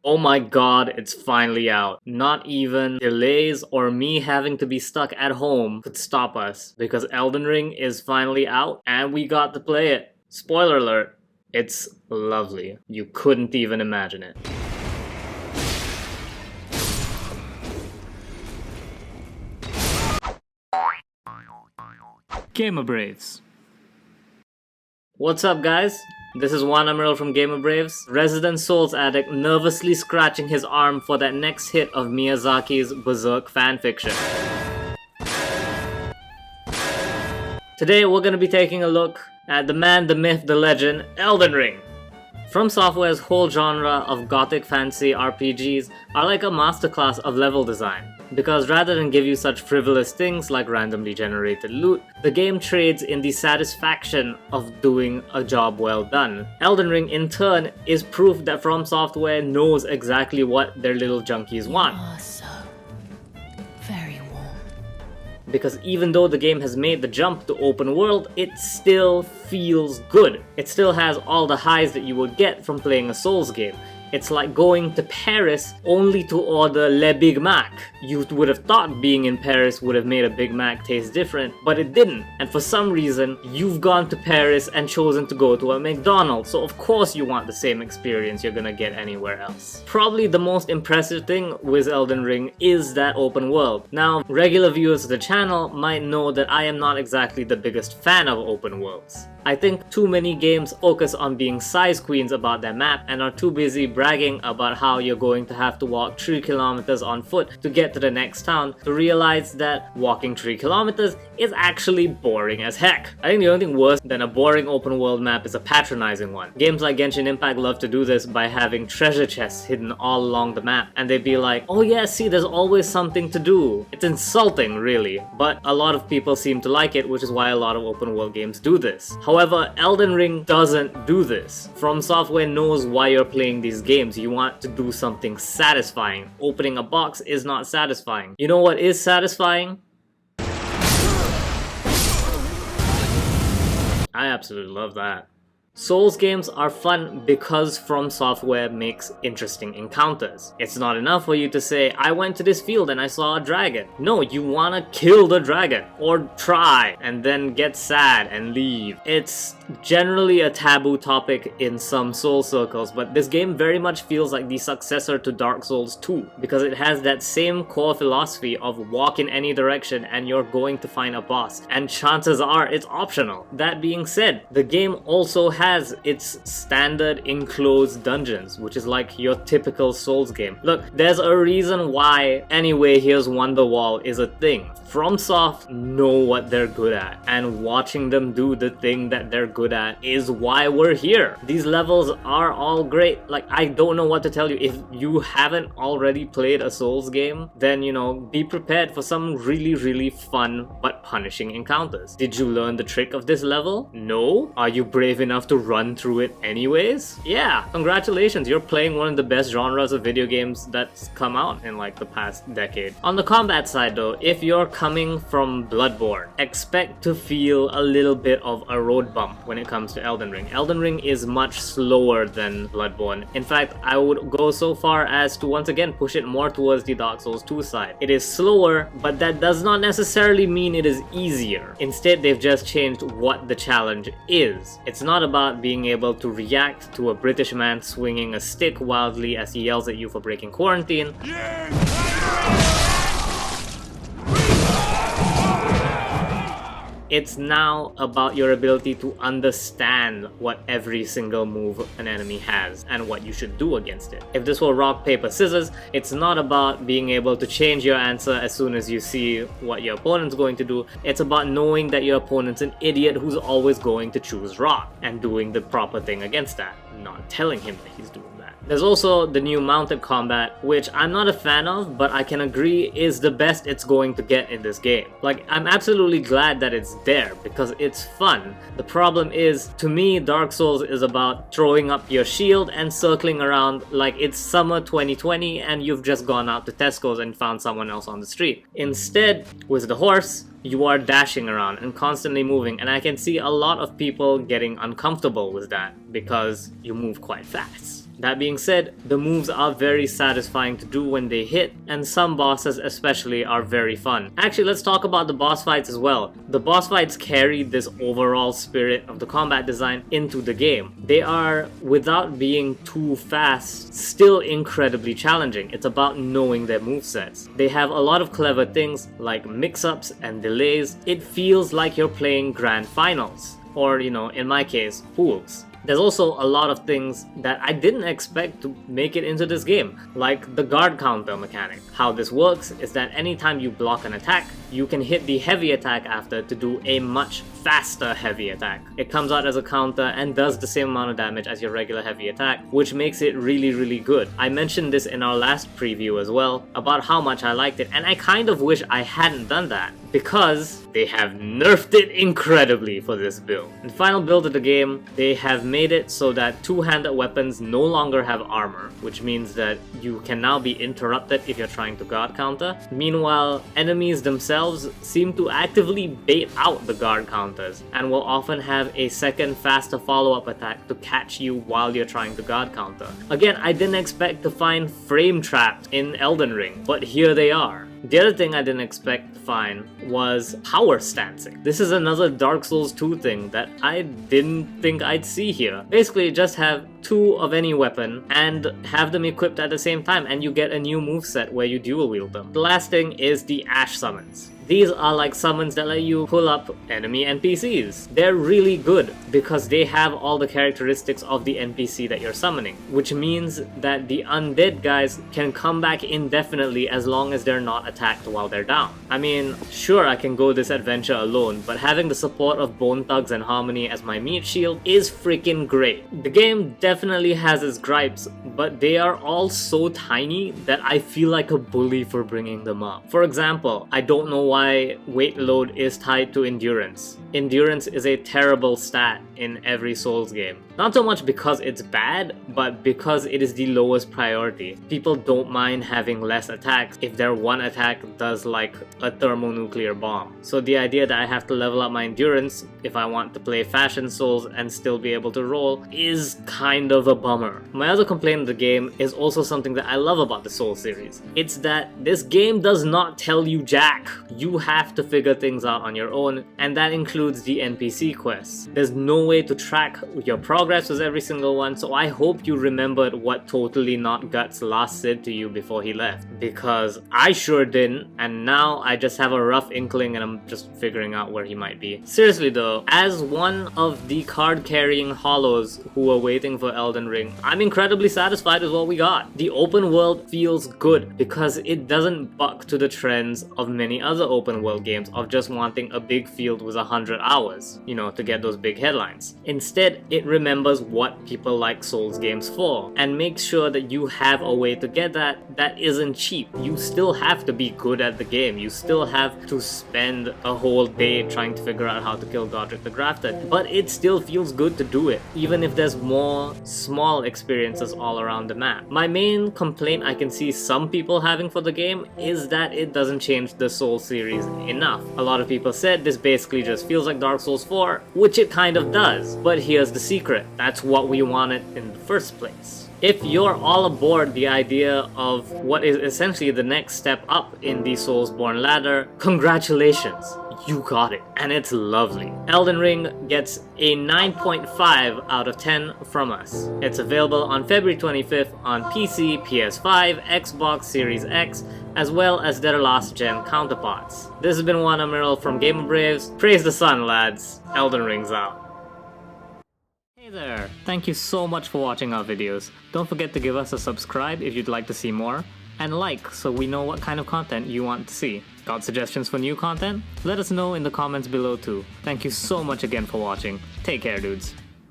Oh my god, it's finally out. Not even delays or me having to be stuck at home could stop us, because Elden Ring is finally out and we got to play it. Spoiler alert, it's lovely. You couldn't even imagine it. Gamer Braves. What's up, guys? This is Wan Amirul from Gamer Braves, resident Souls addict nervously scratching his arm for that next hit of Miyazaki's Berserk fanfiction. Today we're gonna be taking a look at the man, the myth, the legend, Elden Ring. From Software's whole genre of gothic fantasy RPGs are like a masterclass of level design, because rather than give you such frivolous things like randomly generated loot, the game trades in the satisfaction of doing a job well done. Elden Ring, in turn, is proof that From Software knows exactly what their little junkies want. Because even though the game has made the jump to open world, it still feels good. It still has all the highs that you would get from playing a Souls game. It's like going to Paris only to order Le Big Mac. You would have thought being in Paris would have made a Big Mac taste different, but it didn't. And for some reason, you've gone to Paris and chosen to go to a McDonald's, so of course you want the same experience you're gonna get anywhere else. Probably the most impressive thing with Elden Ring is that open world. Now, regular viewers of the channel might know that I am not exactly the biggest fan of open worlds. I think too many games focus on being size queens about their map and are too busy bragging about how you're going to have to walk 3 kilometers on foot to get to the next town to realize that walking 3 kilometers is actually boring as heck. I think the only thing worse than a boring open world map is a patronizing one. Games like Genshin Impact love to do this by having treasure chests hidden all along the map, and they'd be like, oh yeah, see, there's always something to do. It's insulting, really, but a lot of people seem to like it, which is why a lot of open world games do this. However, Elden Ring doesn't do this. From Software knows why you're playing these games. You want to do something satisfying. Opening a box is not satisfying. You know what is satisfying? I absolutely love that. Souls games are fun because From Software makes interesting encounters. It's not enough for you to say, I went to this field and I saw a dragon. No, you wanna kill the dragon, or try, and then get sad and leave. It's generally a taboo topic in some Soul circles, but this game very much feels like the successor to Dark Souls 2, because it has that same core philosophy of walk in any direction and you're going to find a boss, and chances are it's optional. That being said, the game also has its standard enclosed dungeons, which is like your typical Souls game. Look, there's a reason why Anyway Here's Wonderwall is a thing. FromSoft know what they're good at, and watching them do the thing that they're good at is why we're here. These levels are all great. Like, I don't know what to tell you. If you haven't already played a Souls game, then, you know, be prepared for some really fun but punishing encounters. Did you learn the trick of this level? No? Are you brave enough to run through it anyways? Yeah, congratulations, you're playing one of the best genres of video games that's come out in like the past decade. On the combat side though, if you're coming from Bloodborne, expect to feel a little bit of a road bump when it comes to Elden Ring. Elden Ring is much slower than Bloodborne. In fact, I would go so far as to once again push it more towards the Dark Souls 2 side. It is slower, but that does not necessarily mean it is easier. Instead, they've just changed what the challenge is. It's not about being able to react to a British man swinging a stick wildly as he yells at you for breaking quarantine. It's now about your ability to understand what every single move an enemy has and what you should do against it. If this were rock, paper, scissors, it's not about being able to change your answer as soon as you see what your opponent's going to do. It's about knowing that your opponent's an idiot who's always going to choose rock and doing the proper thing against that, not telling him that he's doing that. There's also the new mounted combat, which I'm not a fan of, but I can agree is the best it's going to get in this game. Like, I'm absolutely glad that it's there because it's fun. The problem is, to me, Dark Souls is about throwing up your shield and circling around like it's summer 2020 and you've just gone out to Tesco's and found someone else on the street. Instead, with the horse, you are dashing around and constantly moving, and I can see a lot of people getting uncomfortable with that because you move quite fast. That being said, the moves are very satisfying to do when they hit, and some bosses especially are very fun. Actually, let's talk about the boss fights as well. The boss fights carry this overall spirit of the combat design into the game. They are, without being too fast, still incredibly challenging. It's about knowing their movesets. They have a lot of clever things like mix-ups and delays. It feels like you're playing grand finals, or in my case, pools. There's also a lot of things that I didn't expect to make it into this game, like the guard counter mechanic. How this works is that anytime you block an attack, you can hit the heavy attack after to do a much faster heavy attack. It comes out as a counter and does the same amount of damage as your regular heavy attack, which makes it really good. I mentioned this in our last preview as well, about how much I liked it, and I kind of wish I hadn't done that, because they have nerfed it incredibly for this build. In the final build of the game, they have made it so that two-handed weapons no longer have armor, which means that you can now be interrupted if you're trying to guard counter. Meanwhile, enemies themselves seem to actively bait out the guard counters, and will often have a second faster follow-up attack to catch you while you're trying to guard counter. Again, I didn't expect to find frame traps in Elden Ring, but here they are. The other thing I didn't expect to find was power stancing. This is another Dark Souls 2 thing that I didn't think I'd see here. Basically, just have two of any weapon and have them equipped at the same time, and you get a new moveset where you dual wield them. The last thing is the Ash summons. These are like summons that let you pull up enemy NPCs. They're really good because they have all the characteristics of the NPC that you're summoning, which means that the undead guys can come back indefinitely as long as they're not attacked while they're down. I mean, sure, I can go this adventure alone, but having the support of Bone Thugs and Harmony as my meat shield is freaking great. The game definitely has its gripes, but they are all so tiny that I feel like a bully for bringing them up. For example, I don't know why weight load is tied to endurance. Endurance is a terrible stat in every Souls game. Not so much because it's bad, but because it is the lowest priority. People don't mind having less attacks if their one attack does like a thermonuclear bomb. So the idea that I have to level up my endurance if I want to play Fashion Souls and still be able to roll is kind of a bummer. My other complaint of the game is also something that I love about the Souls series. It's that this game does not tell you jack. You have to figure things out on your own, and that includes the NPC quests. There's no way to track your progress with every single one, so I hope you remembered what Totally Not Guts last said to you before he left, because I sure didn't, and now I just have a rough inkling and I'm just figuring out where he might be. Seriously though, as one of the card-carrying hollows who are waiting for Elden Ring, I'm incredibly satisfied with what we got. The open world feels good because it doesn't buck to the trends of many other open world games of just wanting a big field with 100 hours, to get those big headlines. Instead, it remembers what people like Souls games for, and makes sure that you have a way to get that isn't cheap. You still have to be good at the game. You still have to spend a whole day trying to figure out how to kill Godric the Grafted, but it still feels good to do it, even if there's more small experiences all around the map. My main complaint I can see some people having for the game is that it doesn't change the Souls series enough. A lot of people said this basically just feels like Dark Souls 4, which it kind of does, but here's the secret. That's what we wanted in the first place. If you're all aboard the idea of what is essentially the next step up in the Soulsborne ladder, congratulations! You got it, and it's lovely. Elden Ring gets a 9.5 out of 10 from us. It's available on February 25th on PC, PS5, Xbox Series X, as well as their last-gen counterparts. This has been Wan Amirul from Gamer Braves. Praise the sun, lads. Elden Ring's out. Hey there! Thank you so much for watching our videos. Don't forget to give us a subscribe if you'd like to see more, and like so we know what kind of content you want to see. Got suggestions for new content? Let us know in the comments below too. Thank you so much again for watching. Take care, dudes.